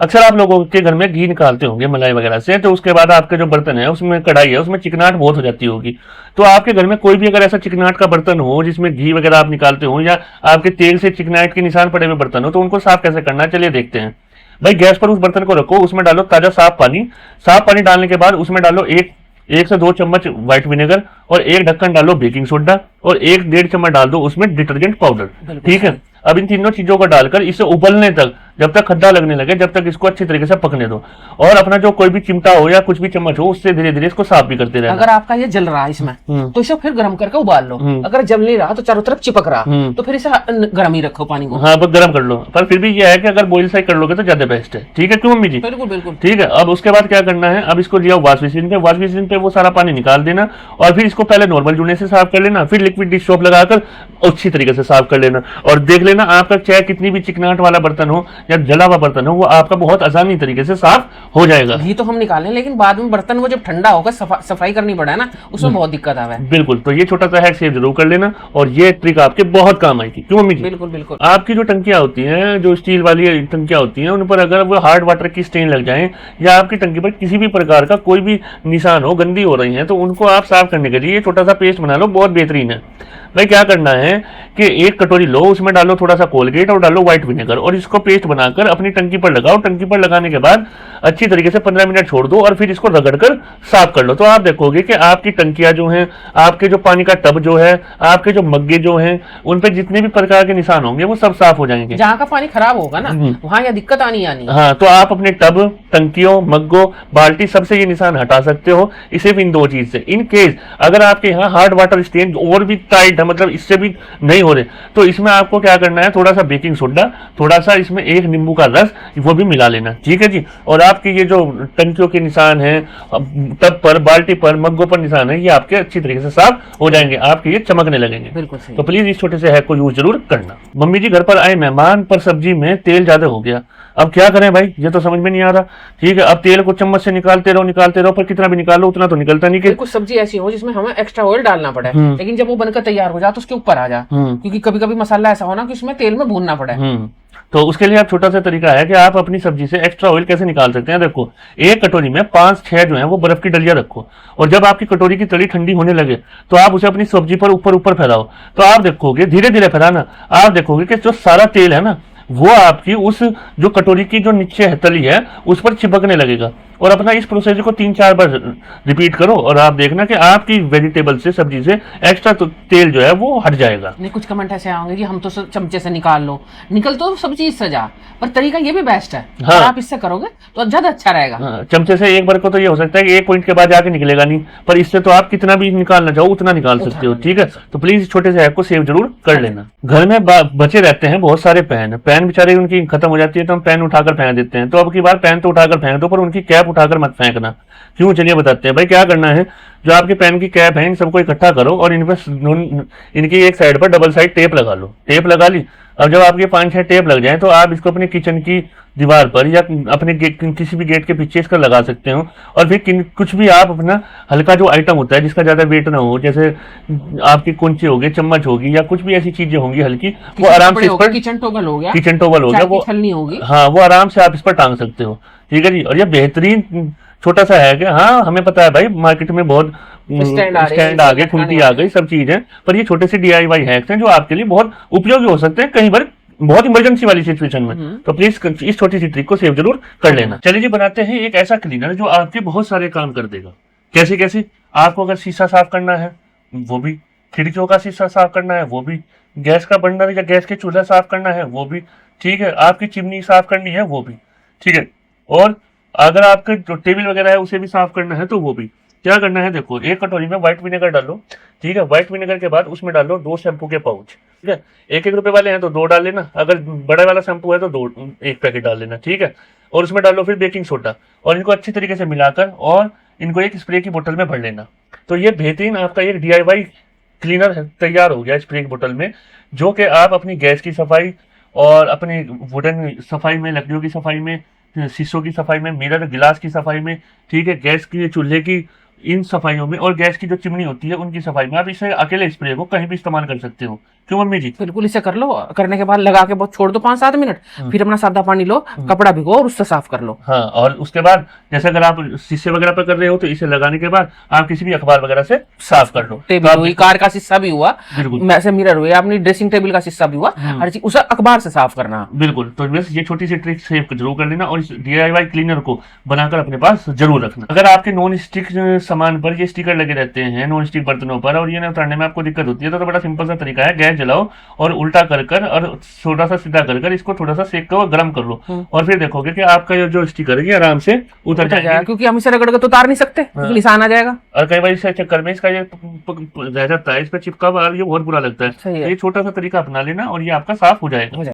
अक्सर आप लोगों के घर में घी निकालते होंगे मलाई वगैरह से, तो उसके बाद आपके जो बर्तन है उसमें कढ़ाई है उसमें चिकनाहट बहुत हो जाती होगी। तो आपके घर में कोई भी अगर ऐसा चिकनाहट का बर्तन हो जिसमें घी वगैरह आप निकालते हो, या आपके तेल से चिकनाहट के निशान पड़े हुए बर्तन हो, तो उनको साफ कैसे करना है चलिए देखते हैं। भाई गैस पर उस बर्तन को रखो, उसमें डालो ताजा साफ पानी। साफ पानी डालने के बाद उसमें डालो एक एक से 2 चम्मच व्हाइट विनेगर, और एक ढक्कन डालो बेकिंग सोडा, और 1-1.5 चम्मच डाल दो उसमें डिटर्जेंट पाउडर। ठीक है, अब इन तीनों चीजों को डालकर इसे उबलने तक, जब तक खड्डा लगने लगे, जब तक इसको अच्छी तरीके से पकने दो। और अपना जो कोई भी चिमटा हो या कुछ भी चम्मच हो उससे धीरे धीरे इसको साफ भी करते रहना। अगर आपका ये जल रहा है इसमें तो इसे फिर गर्म करके उबाल लो। अगर जल नहीं रहा तो चारों तरफ चिपक रहा तो फिर इसे गर्म ही रखो पानी को। हाँ, बस गर्म कर लो, पर फिर भी ये है कि अगर बॉइल साइड कर लोगे तो ज्यादा बेस्ट है। ठीक है, क्यों मम्मी जी? बिल्कुल बिल्कुल। ठीक है, अब उसके बाद क्या करना है, अब इसको लिया वॉश बेसिन पे, वॉश बेसिन पे वो सारा पानी निकाल देना, और फिर इसको पहले नॉर्मल जूने से साफ कर लेना, फिर लिक्विड डिश सोप लगाकर अच्छी तरीके से साफ कर लेना। और देख लेना आपका चाहे कितनी भी चिकनाहट वाला बर्तन हो या जला हुआ बर्तन हो, वो आपका बहुत आसानी तरीके से साफ हो जाएगा। घी तो हम निकालें, लेकिन बाद में बर्तन वो जब ठंडा होकर सफाई करनी पड़ा है ना, उसमें बहुत दिक्कत आवे। बिल्कुल, तो ये छोटा सा हैक सेव जरूर कर लेना, और ये ट्रिक आपके बहुत काम आएगी। क्यों मम्मी जी? बिल्कुल बिल्कुल। आपकी जो टंकियां होती हैं, जो स्टील वाली टंकियां होती हैं, उन पर अगर वो हार्ड वाटर की स्टेन लग जाए, या आपकी टंकी पर किसी भी प्रकार का कोई भी निशान हो, गंदी हो रही है, तो उनको आप साफ करने के लिए ये छोटा सा पेस्ट बना लो, बहुत बेहतरीन है। भाई क्या करना है कि 1 कटोरी लो, उसमें डालो थोड़ा सा कोलगेट और डालो व्हाइट विनेगर, और इसको पेस्ट बनाकर अपनी टंकी पर लगाओ। टंकी पर लगाने के बाद अच्छी तरीके से 15 मिनट छोड़ दो, और फिर इसको रगड़कर साफ कर लो। तो आप देखोगे कि आपकी टंकियां जो हैं, आपके जो पानी का टब जो है, आपके जो मग्गे जो हैं, उन पे जितने भी प्रकार के निशान होंगे वो सब साफ हो जाएंगे। जहाँ का पानी खराब होगा ना वहाँ यह दिक्कत आनी। हाँ, तो आप अपने टब, टंकियों, मग्गों, बाल्टी सबसे ये निशान हटा सकते हो, सिर्फ इन 2 चीज से। इन केस अगर आपके यहाँ हार्ड वाटर स्टेन और भी टाइट है, मतलब इससे भी नहीं हो रहे, तो इसमें आपको क्या करना है, थोड़ा सा बेकिंग सोडा, थोड़ा सा इसमें 1 नींबू का रस, वो भी मिला लेना। ठीक है जी, और आपकी ये जो टंकियों के निशान है, टब पर, बाल्टी पर, मग्गों पर निशान है, ये आपके अच्छी तरीके से साफ हो जाएंगे, आपके ये चमकने लगेंगे। बिल्कुल सही। तो प्लीज इस छोटे से हैक को यूज जरूर करना। मम्मी जी, घर पर आए मेहमान पर सब्जी में तेल ज्यादा हो गया, अब क्या करें भाई, ये तो समझ में नहीं आ रहा। ठीक है, अब तेल को चम्मच से निकालते रहो, पर कितना भी निकालो उतना तो निकलता नहीं। कि कुछ सब्जी ऐसी हो जिसमें हमें एक्स्ट्रा ऑयल डालना पड़े, लेकिन जब वो बनकर तैयार हो जाए तो उसके ऊपर आ जाए, क्योंकि कभी कभी मसाला ऐसा होना कि उसमें तेल में भूनना पड़े। तो उसके लिए आप छोटा सा तरीका है कि आप अपनी सब्जी से एक्स्ट्रा ऑयल कैसे निकाल सकते हैं। देखो, 1 कटोरी में 5-6 जो है वो बर्फ की डलिया रखो, और जब आपकी कटोरी की तली ठंडी होने लगे तो आप उसे अपनी सब्जी पर ऊपर ऊपर फैलाओ। तो आप देखोगे, धीरे धीरे फैलाना, आप देखोगे कि जो सारा तेल है ना, वो आपकी उस जो कटोरी की जो नीचे है तली है उस पर चिपकने लगेगा। और अपना इस प्रोसेस को 3-4 बार रिपीट करो, और आप देखना कि आपकी वेजिटेबल से, सब्जी से एक्स्ट्रा तो तेल जो है वो हट जाएगा। नहीं, कुछ कमेंट ऐसे आएंगे कि हम तो चमचे से निकाल लो, निकल तो सब्जी इससे जा, पर तरीका ये भी बेस्ट है। हाँ, आप इससे करोगे तो ज्यादा अच्छा रहेगा। हाँ, चमचे से एक बार को तो ये हो सकता है कि 1 पॉइंट के बाद जाके निकलेगा नहीं, पर इससे तो आप कितना भी निकालना चाहो उतना निकाल सकते हो। ठीक है, तो प्लीज इस छोटे से ऐप को सेव जरूर कर लेना। घर में बचे रहते हैं बहुत सारे पैन बेचारे उनकी खत्म हो जाती है, तो हम पैन उठाकर फेंक देते हैं। तो अब की बार पैन तो उठाकर फेंक दो, पर उनकी कैप उठाकर मत फेंकना। क्यों, चलिए बताते हैं। भाई क्या करना है, जो आपके पेन की कैप है इन सबको इकट्ठा करो, और इन पर इनकी एक साइड पर डबल साइड टेप लगा लो। टेप लगा ली, अब जब आपके 5-6 टेप लग जाए तो आप इसको अपने किचन की दीवार पर या अपने किसी भी गेट के पीछे इसका लगा सकते हो। और फिर कुछ भी आप अपना हल्का जो आइटम होता है जिसका ज्यादा वेट ना हो, जैसे आपकी कुंची होगी, चम्मच होगी, या कुछ भी ऐसी चीजें होंगी हल्की, वो आराम से इस पर, किचन टोवल हो गया, वो छलनी होगी, हाँ, वो आराम से आप इस पर टांग सकते हो। ठीक है जी, और ये बेहतरीन छोटा सा है कि हाँ, हमें पता है भाई मार्केट में बहुत स्टैंड आ गए, खुंटी आ गई, सब चीज है, पर ये छोटे से DIY हैक्स हैं जो आपके लिए बहुत उपयोगी हो सकते हैं कहीं पर बहुत इमरजेंसी वाली सिचुएशन में। तो प्लीज इस छोटी सी ट्रिक को सेव जरूर कर लेना। चलिए जी, बनाते हैं एक ऐसा क्लीनर जो आपके बहुत सारे काम कर देगा। कैसे कैसे? आपको अगर शीशा साफ करना है वो भी, खिड़कियों का शीशा साफ करना है वो भी, गैस का बर्नर या गैस के चूल्हा साफ करना है वो भी, ठीक है, आपकी चिमनी साफ करनी है वो भी, ठीक है, और अगर आपके जो टेबल वगैरह है उसे भी साफ करना है तो वो भी। क्या करना है, देखो, 1 कटोरी में व्हाइट विनेगर डालो। ठीक है, व्हाइट विनेगर के बाद उसमें डालो 2 शैम्पू के पाउच। ठीक है, 1-1 रुपए वाले हैं तो 2 डाल लेना, अगर बड़ा वाला शैम्पू है तो 1 पैकेट डाल लेना। ठीक है, और उसमें डालो फिर बेकिंग सोडा, और इनको अच्छी तरीके से मिलाकर और इनको एक स्प्रे की बोतल में भर लेना। तो ये बेहतरीन आपका एक DIY क्लीनर तैयार हो गया स्प्रे की बोतल में, जो कि आप अपनी गैस की सफाई और अपनी वुडन सफाई में, लकड़ियों की सफाई में, शीशों की सफाई में, मिरर गिलास की सफाई में, ठीक है, गैस की चूल्हे की इन सफाइयों में और गैस की जो चिमनी होती है उनकी सफाई में आप इसे अकेले स्प्रे को कहीं भी इस्तेमाल कर सकते हो। क्यों मम्मी जी? बिल्कुल, इसे कर लो, करने के बाद लगा के बहुत छोड़ दो 5-7 मिनट, फिर अपना सादा पानी लो, कपड़ा भिगो और उससे साफ कर लो। हाँ, और उसके बाद जैसे अगर आप शीशे वगैरह पर कर रहे हो तो इसे लगाने के बाद आप किसी भी अखबार वगैरह से साफ कर लो। टेबल हुई, कार का शीशा भी हुआ, बिल्कुल ऐसे मिरर हुए, अपनी ड्रेसिंग टेबल का शीशा भी हुआ, हर चीज उसे अखबार से साफ करना। बिल्कुल। तो बस ये छोटी सी ट्रिक सेव जरूर कर लेना और इस DIY क्लीनर को बनाकर अपने पास जरूर रखना। अगर आपके नॉन स्टिक सामान पर ये स्टिकर लगे रहते हैं, नॉन स्टिक बर्तनों पर, और ये ना उतारने में आपको दिक्कत होती है, तो बड़ा सिंपल सा तरीका है, गैस जलाओ और उल्टा कर और थोड़ा सा सीधा कर इसको थोड़ा सा सेक कर गर्म कर लो, और फिर देखोगे कि आपका ये जो स्टिकर है ये आराम से उतर जाएगा, क्योंकि हम इसे रगड़ के तो उतार नहीं सकते, क्योंकि निशान आ जाएगा। और कई बार इस चक्कर में इसका ये रह जाता है, इस पर चिपका हुआ, ये बहुत बुरा लगता है। सही है। ये छोटा सा तरीका अपना लेना और ये आपका साफ हो जाएगा।